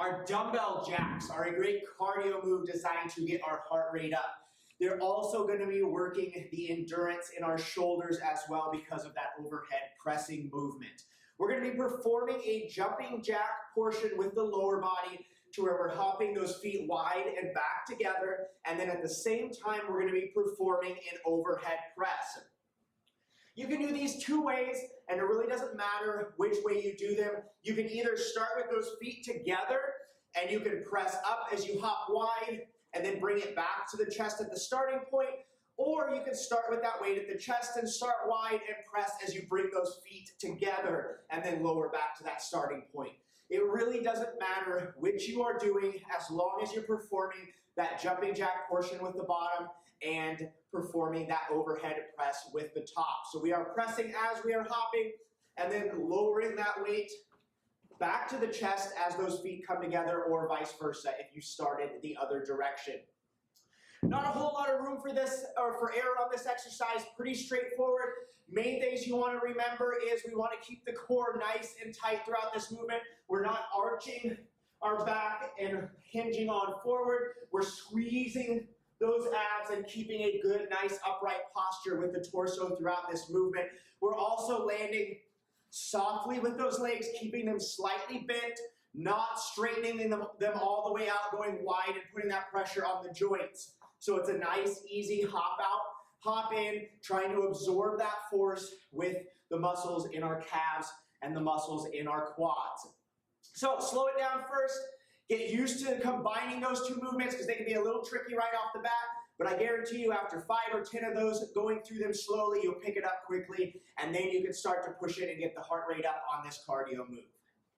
Our dumbbell jacks are a great cardio move designed to get our heart rate up. They're also going to be working the endurance in our shoulders as well because of that overhead pressing movement. We're going to be performing a jumping jack portion with the lower body to where we're hopping those feet wide and back together, and then at the same time we're going to be performing an overhead press. You can do these two ways, and it really doesn't matter which way you do them. You can either start with those feet together, and you can press up as you hop wide, and then bring it back to the chest at the starting point, or you can start with that weight at the chest and start wide and press as you bring those feet together, and then lower back to that starting point. It really doesn't matter which you are doing as long as you're performing that jumping jack portion with the bottom and performing that overhead press with the top. So we are pressing as we are hopping and then lowering that weight back to the chest as those feet come together, or vice versa if you started the other direction. Not a whole lot of room for this or for error on this exercise, pretty straightforward. Main things you want to remember is we want to keep the core nice and tight throughout this movement. We're not arching our back and hinging on forward. We're squeezing those abs and keeping a good, nice upright posture with the torso throughout this movement. We're also landing softly with those legs, keeping them slightly bent, not straightening them all the way out, going wide and putting that pressure on the joints. So it's a nice, easy hop out, hop in, trying to absorb that force with the muscles in our calves and the muscles in our quads. So slow it down first. Get used to combining those two movements because they can be a little tricky right off the bat, but I guarantee you after 5 or 10 of those, going through them slowly, you'll pick it up quickly, and then you can start to push it and get the heart rate up on this cardio move.